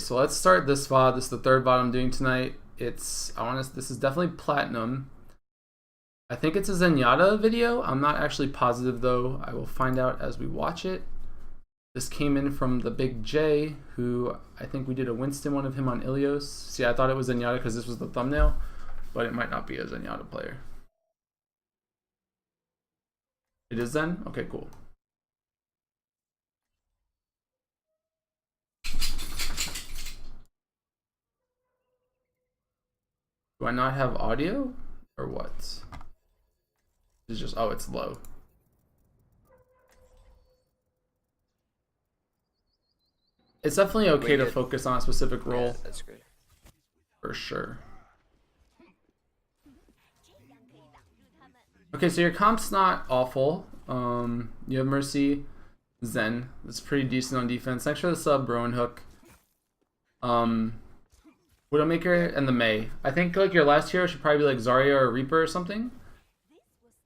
so let's start this VOD. This is the third VOD I'm doing tonight. This is definitely platinum. I think it's a Zenyatta video. I'm not actually positive though. I will find out as we watch it. This came in from the BigJ, who I think we did a Winston one of him on Ilios. See, I thought it was Zenyatta because this was the thumbnail, but it might not be a Zenyatta player. It is Zen? Okay, cool. Do I not have audio or what? It's just, oh, it's low. It's definitely okay to focus on a specific role. Yeah, that's good. For sure. Okay, so your comp's not awful. You have Mercy, Zen. That's pretty decent on defense. Next for the sub, Rowan Hook. Widowmaker and the Mei. I think like your last hero should probably be like Zarya or Reaper or something.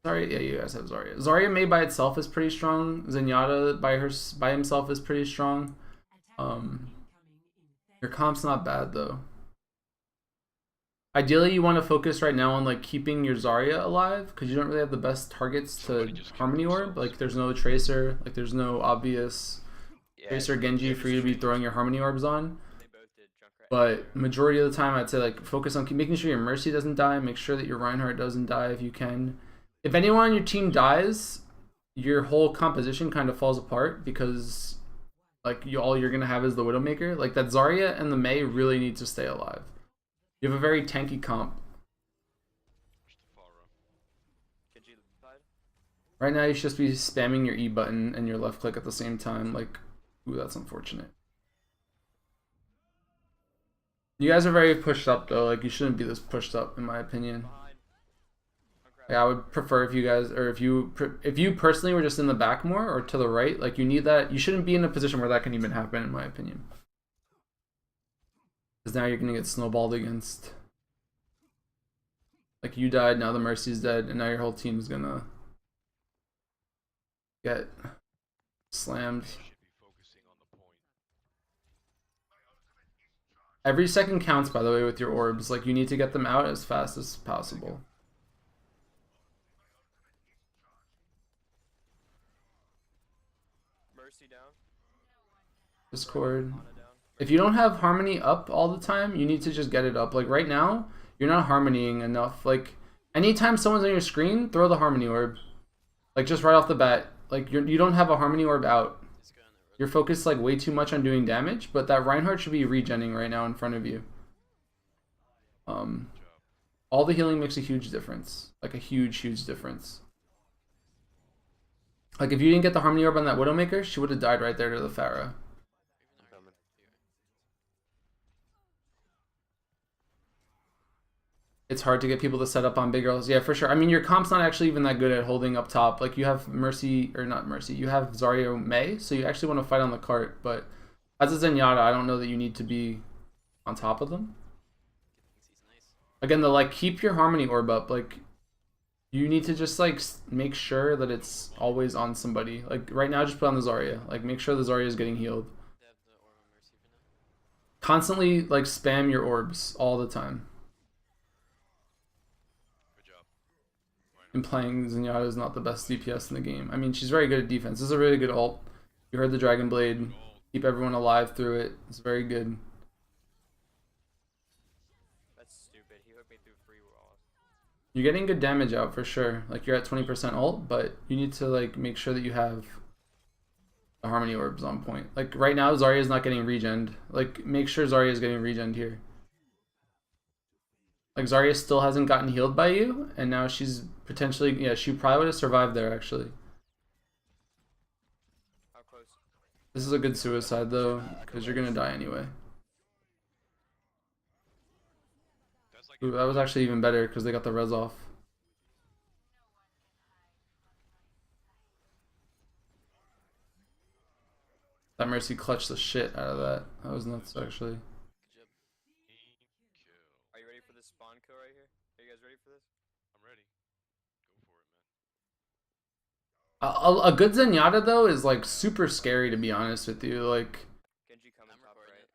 Zarya, yeah, you guys have Zarya. Zarya Mei by itself is pretty strong. Zenyatta by himself is pretty strong. Your comp's not bad though. Ideally, you want to focus right now on like keeping your Zarya alive because you don't really have the best targets to Harmony Orb. Like there's no Tracer, like there's no obvious Tracer Genji for you to be throwing your Harmony Orbs on. But majority of the time, I'd say like focus on making sure your Mercy doesn't die. Make sure that your Reinhardt doesn't die if you can. If anyone on your team dies, your whole composition kind of falls apart because like all you're gonna have is the Widowmaker. Like that Zarya and the Mei really need to stay alive. You have a very tanky comp. Right now, you should just be spamming your E button and your left click at the same time. Like, ooh, that's unfortunate. You guys are very pushed up though. Like, you shouldn't be this pushed up, in my opinion. Like, I would prefer if you guys, or if you personally were just in the back more or to the right. Like, you need that. You shouldn't be in a position where that can even happen, in my opinion. Because now you're going to get snowballed against. Like, you died, now the Mercy's dead, and now your whole team's going to get slammed. Every second counts, by the way, with your orbs. Like, you need to get them out as fast as possible. Mercy down. Discord. If you don't have Harmony up all the time, you need to just get it up. Like right now, you're not harmonying enough. Like anytime someone's on your screen, throw the Harmony Orb. Like just right off the bat. Like you don't have a Harmony Orb out. You're focused like way too much on doing damage, but that Reinhardt should be regenning right now in front of you. All the healing makes a huge difference. Like a huge difference. Like if you didn't get the Harmony Orb on that Widowmaker, she would have died right there to the Pharah. It's hard to get people to set up on big girls. Yeah, for sure. I mean, your comp's not actually even that good at holding up top. Like, you have Mercy, or not Mercy, you have Zarya Mei, so you actually want to fight on the cart. But as a Zenyatta, I don't know that you need to be on top of them. Again, like, keep your Harmony Orb up. Like, you need to just, like, make sure that it's always on somebody. Like, right now, just put on the Zarya. Like, make sure the Zarya is getting healed. Constantly, like, spam your orbs all the time. And playing Zenyatta is not the best DPS in the game. I mean, she's very good at defense. This is a really good ult. You heard the Dragon Blade. Keep everyone alive through it. It's very good. That's stupid. He hooked me through free walls. You're getting good damage out for sure. Like you're at 20% ult, but you need to like make sure that you have the Harmony Orbs on point. Like right now, Zarya is not getting regened. Like make sure Zarya is getting regened here. Like Zarya still hasn't gotten healed by you, and now she's potentially, yeah, she probably would have survived there actually. How close? This is a good suicide though, because you're gonna die anyway. Ooh, that was actually even better because they got the res off. That Mercy clutched the shit out of that. That was nuts actually. Are you ready for this spawn kill right here? Are you guys ready for this? I'm ready. Go for it, man. A good Zenyatta though is like super scary to be honest with you. Like Genji coming top right.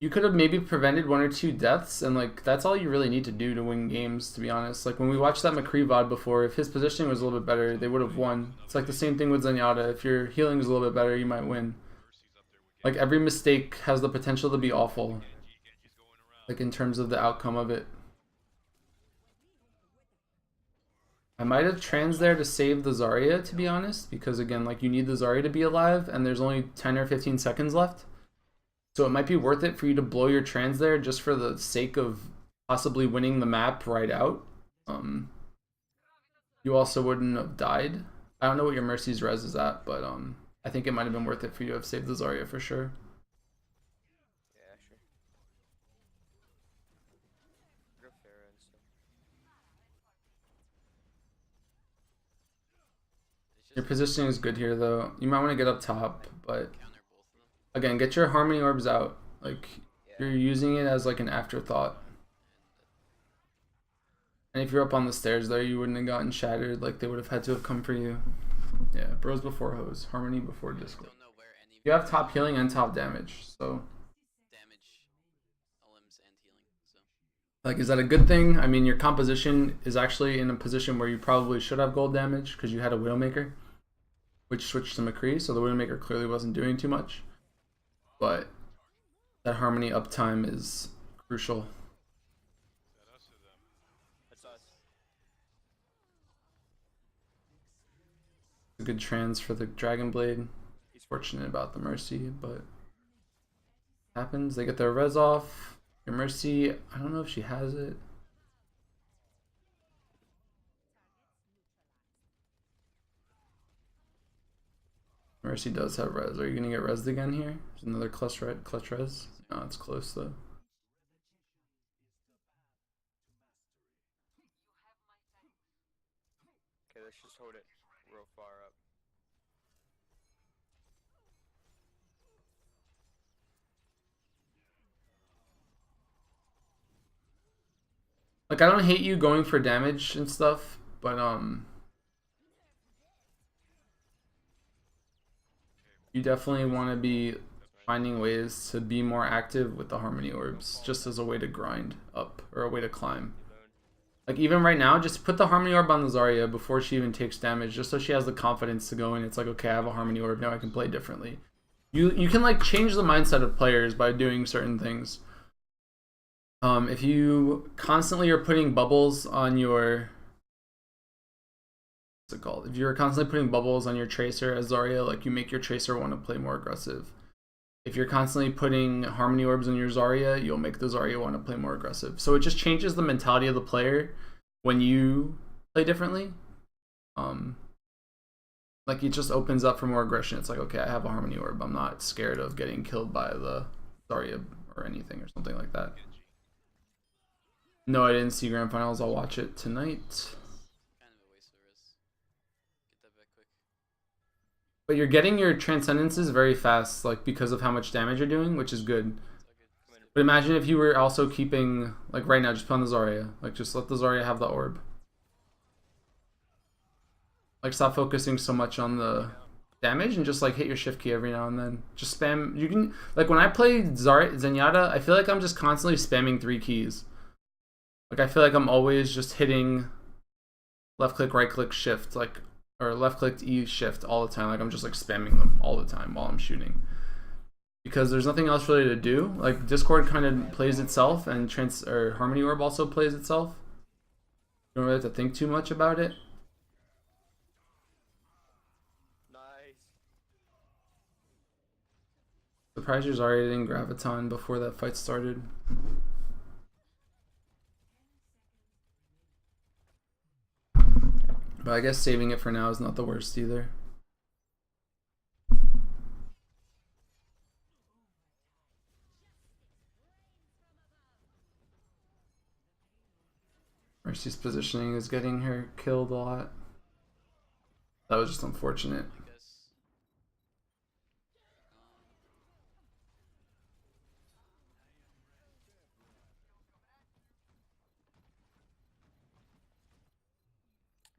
You could have maybe prevented 1 or 2 deaths, and like that's all you really need to do to win games, to be honest. Like when we watched that McCree VOD before, if his positioning was a little bit better, they would have won. It's like the same thing with Zenyatta. If your healing is a little bit better, you might win. Like every mistake has the potential to be awful. Like in terms of the outcome of it. I might have trans there to save the Zarya, to be honest, because again, like you need the Zarya to be alive, and there's only 10 or 15 seconds left. So it might be worth it for you to blow your trans there just for the sake of possibly winning the map right out. You also wouldn't have died. I don't know what your Mercy's res is at, but I think it might have been worth it for you to have saved the Zarya for sure. Yeah, sure. Go Pharah and stuff. Your positioning is good here though. You might want to get up top, but again, get your harmony orbs out. Like you're using it as like an afterthought. And if you're up on the stairs there, you wouldn't have gotten shattered. Like they would have had to have come for you. Yeah, bros before hose, harmony before discord. You have top healing and top damage, so like, is that a good thing? I mean, your composition is actually in a position where you probably should have gold damage because you had a Widowmaker, which switched to McCree, so the Widowmaker clearly wasn't doing too much. But that harmony uptime is crucial. That's us. A good trans for the Dragon Blade. He's fortunate about the Mercy, but happens. They get their res off. Your Mercy, I don't know if she has it. Mercy does have res. Are you gonna get resed again here? There's another clutch res. No, it's close though. Okay, let's just hold it real far up. Like, I don't hate you going for damage and stuff, but you definitely want to be finding ways to be more active with the harmony orbs, just as a way to grind up or a way to climb. Like even right now, just put the harmony orb on the Zarya before she even takes damage, just so she has the confidence to go in. It's like, okay, I have a harmony orb now, I can play differently. You can like change the mindset of players by doing certain things. If you constantly are putting bubbles on your, what's it called? If you're constantly putting bubbles on your Tracer as Zarya, like you make your Tracer want to play more aggressive. If you're constantly putting harmony orbs on your Zarya, you'll make the Zarya want to play more aggressive. So it just changes the mentality of the player when you play differently. Like it just opens up for more aggression. It's like, okay, I have a harmony orb. I'm not scared of getting killed by the Zarya or anything or something like that. No, I didn't see Grand Finals. I'll watch it tonight. But you're getting your transcendences very fast, like because of how much damage you're doing, which is good. But imagine if you were also keeping, like right now, just put on the Zarya. Like just let the Zarya have the orb. Like stop focusing so much on the damage and just like hit your shift key every now and then. Just spam. You can, like when I play Zenyatta, I feel like I'm just constantly spamming 3 keys. Like I feel like I'm always just hitting left click, right click, shift, like, or left click E shift all the time. Like I'm just like spamming them all the time while I'm shooting. Because there's nothing else really to do. Like Discord kind of plays itself, and Harmony Orb also plays itself. You don't really have to think too much about it. Nice. Surprised you're already in Graviton before that fight started. But I guess saving it for now is not the worst either. Mercy's positioning is getting her killed a lot. That was just unfortunate.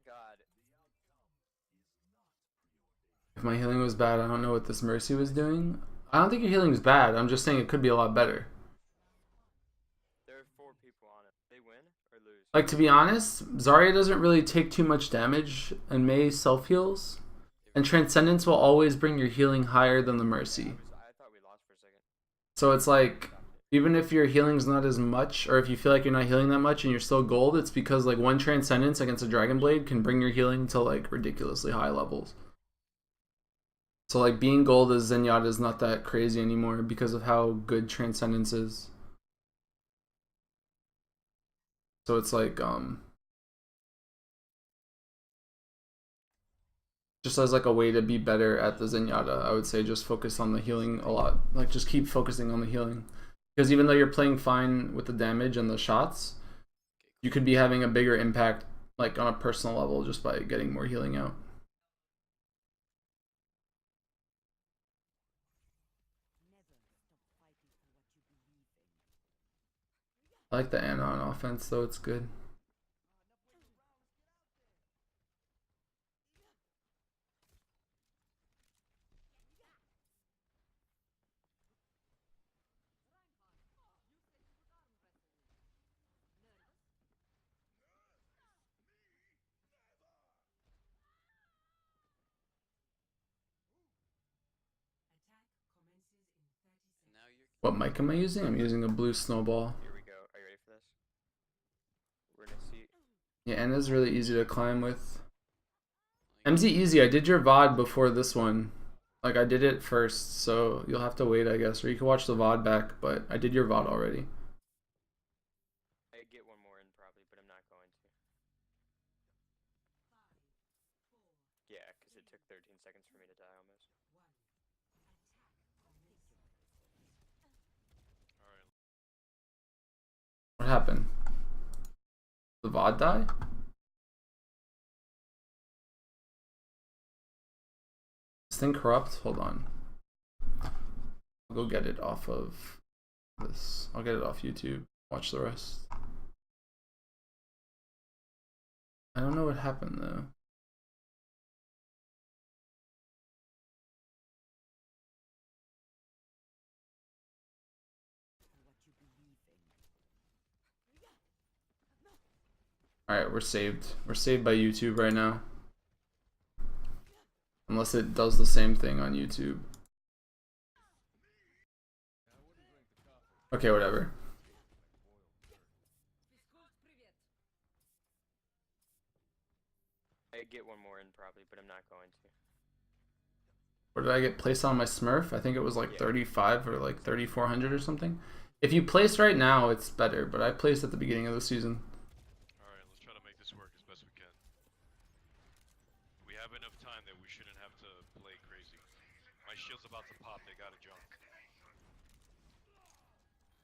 God. If my healing was bad, I don't know what this Mercy was doing. I don't think your healing is bad. I'm just saying it could be a lot better. Like, to be honest, Zarya doesn't really take too much damage, and Mei self-heals. And Transcendence will always bring your healing higher than the Mercy. I thought we lost for a second. So it's like, even if your healing's not as much, or if you feel like you're not healing that much and you're still gold, it's because like one Transcendence against a Dragon Blade can bring your healing to like ridiculously high levels. So like being gold as Zenyatta is not that crazy anymore because of how good Transcendence is. So it's like just as like a way to be better at the Zenyatta, I would say just focus on the healing a lot. Like just keep focusing on the healing. Because even though you're playing fine with the damage and the shots, you could be having a bigger impact like on a personal level just by getting more healing out. I like the Ana on offense though, it's good. What mic am I using? I'm using a blue snowball. Here we go. Are you ready for this? We're gonna see. Yeah, Ana's really easy to climb with. MZ easy, I did your VOD before this one. Like I did it first, so you'll have to wait I guess. Or you can watch the VOD back, but I did your VOD already. I get one more in probably, but I'm not going to. Yeah, because it took 13 seconds for me to die almost. Alright. What happened? The VOD die? This thing corrupt? Hold on. I'll go get it off of this. I'll get it off YouTube. Watch the rest. I don't know what happened though. Alright, we're saved. We're saved by YouTube right now. Unless it does the same thing on YouTube. Okay, whatever. I get one more in probably, but I'm not going to. What did I get placed on my Smurf? I think it was like 35 or like 3,400 or something. If you place right now, it's better, but I placed at the beginning of the season. Alright, let's try to make this work as best we can. We have enough time that we shouldn't have to play crazy. My shield's about to pop, they got a junk.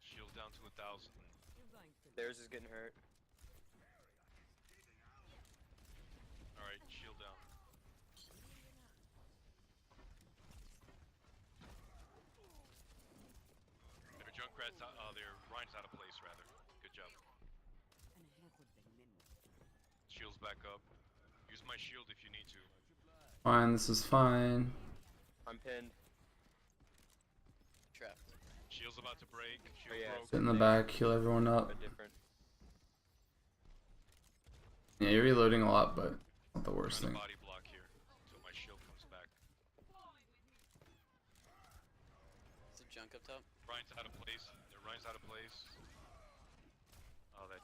Shield down to 1,000. Theirs is getting hurt. Alright, shield down. Their Junkrat's out, their Rhine's out of place rather. Good job. Shield's back up. Use my shield if you need to. Fine, this is fine. I'm pinned. Trapped. Shield's about to break. Shield yeah, broke. Sit in the back, heal everyone up. But different. Yeah, you're reloading a lot, but not the worst Trying thing. to body block here until my shield comes back. Is there junk up top? Rhine's out of place. Their Rhine's out of place. Oh, that.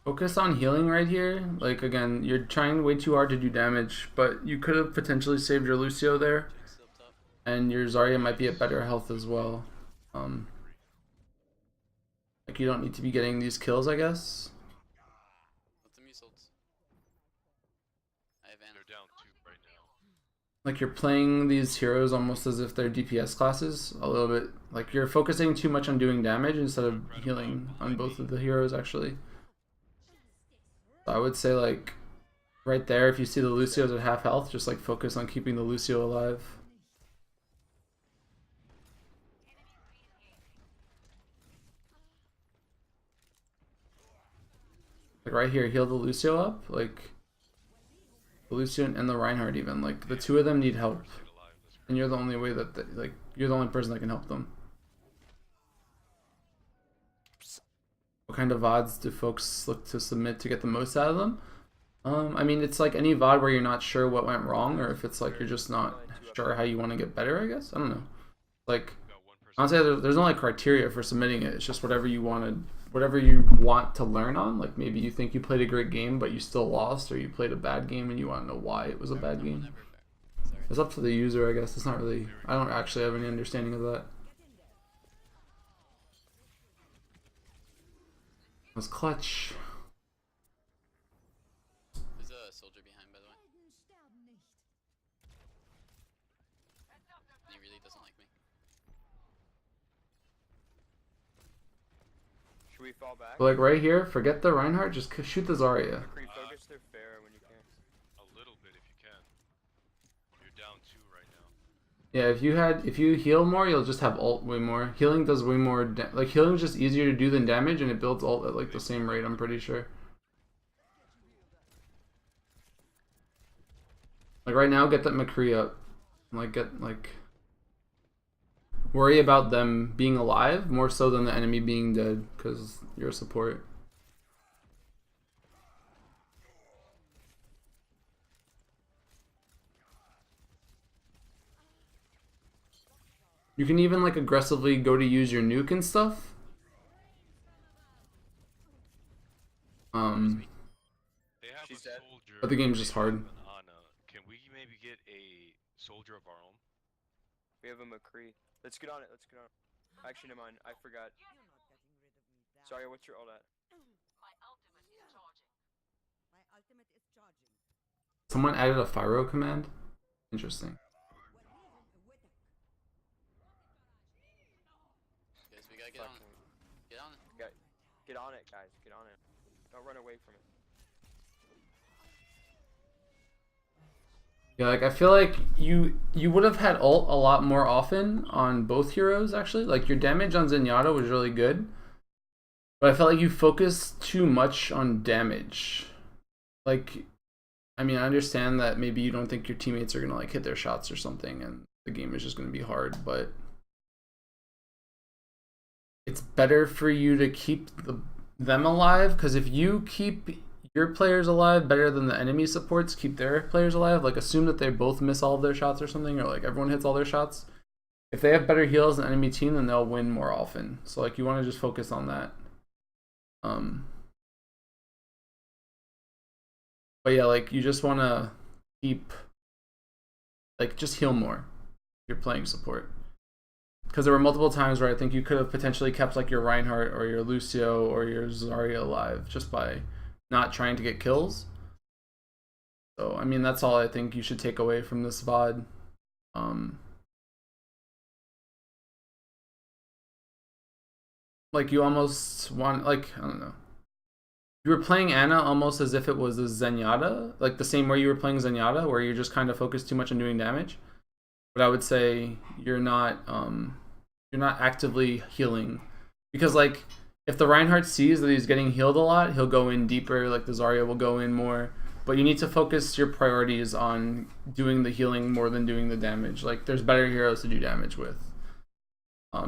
Focus on healing right here. Like, again, you're trying way too hard to do damage, but you could have potentially saved your Lucio there. Junk's still up top. And your Zarya might be at better health as well. Like, you don't need to be getting these kills, I guess. Let them use ults. I have Ana. They're down 2 right now. Like, you're playing these heroes almost as if they're DPS classes. A little bit. Like, you're focusing too much on doing damage instead of healing on both of the heroes, actually. So I would say, like, right there, if you see the Lucio's at half health, just, like, focus on keeping the Lucio alive. Like, right here, heal the Lucio up. Like, the Lucio and the Reinhardt even. Like, the two of them need help. Stayed alive. That's great. And you're the only way that, like, you're the only person that can help them. What kind of VODs do folks look to submit to get the most out of them? I mean, it's like any VOD where you're not sure what went wrong, or if it's like you're just not sure how you want to get better, I guess. I don't know. Like, honestly, there's no like criteria for submitting it. It's just whatever you want to learn on. Like maybe you think you played a great game, but you still lost, or you played a bad game and you want to know why it was a bad game. It's up to the user, I guess. It's not really. I don't actually have any understanding of that. It was clutch. There's a soldier behind, by the way. And he really doesn't like me. Should we fall back? But like right here, forget the Reinhardt. Just shoot the Zarya. McCree, focus their fair when you can. A little bit if you can. You're down 2 right now. Yeah, if you heal more, you'll just have ult way more. Healing does way more. Like healing is just easier to do than damage, and it builds ult at like the same rate. I'm pretty sure. Like right now, get that McCree up. Like worry about them being alive more so than the enemy being dead, because you're a support. You can even like aggressively go to use your nuke and stuff. They have She's a dead. soldier. But the game's just hard. An Ana. Can we maybe get a soldier of our own? We have a McCree. Let's get on it. Let's get on it. Actually, never mind. I forgot. Sorry, what's your ult at? Someone added a Pyro command. Interesting. Guys, we gotta get on it. Fucking- Get on it. Get on it, guys. Get on it. Don't run away from it. Yeah, like I feel like you would have had ult a lot more often on both heroes actually. Like your damage on Zenyatta was really good, but I felt like you focused too much on damage. Like, I mean, I understand that maybe you don't think your teammates are gonna like hit their shots or something, and the game is just gonna be hard, but it's better for you to keep them alive, because if you keep your players alive better than the enemy supports keep their players alive, like assume that they both miss all of their shots or something, or like everyone hits all their shots. If they have better heals than enemy team, then they'll win more often. So like you want to just focus on that. But yeah, like you just want to keep, like just heal more if you're playing support. Because there were multiple times where I think you could have potentially kept like your Reinhardt or your Lucio or your Zarya alive just by not trying to get kills. So I mean, that's all I think you should take away from this VOD. Like you almost want, like, I don't know, you were playing Ana almost as if it was a Zenyatta, like the same way you were playing Zenyatta, where you're just kind of focused too much on doing damage. But I would say you're not actively healing, because like if the Reinhardt sees that he's getting healed a lot, he'll go in deeper, like the Zarya will go in more. But you need to focus your priorities on doing the healing more than doing the damage. Like there's better heroes to do damage with.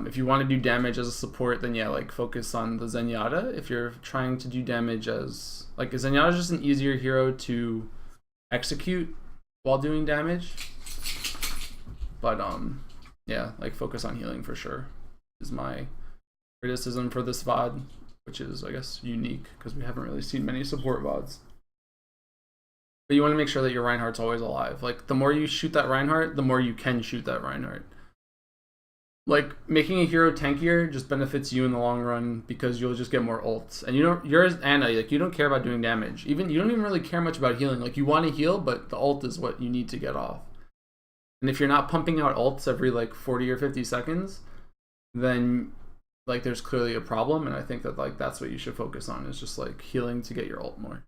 If you want to do damage as a support, then yeah, like focus on the Zenyatta. If you're trying to do damage as, like, Zenyatta is just an easier hero to execute while doing damage. But yeah, like focus on healing for sure is my criticism for this VOD, which is, I guess, unique because we haven't really seen many support VODs. But you want to make sure that your Reinhardt's always alive. Like the more you shoot that Reinhardt, the more you can shoot that Reinhardt. Like making a hero tankier just benefits you in the long run because you'll just get more ults. And you're as Ana, like you don't care about doing damage. You don't even really care much about healing. Like you want to heal, but the ult is what you need to get off. And if you're not pumping out ults every like 40 or 50 seconds, then like there's clearly a problem. And I think that like that's what you should focus on, is just like healing to get your ult more.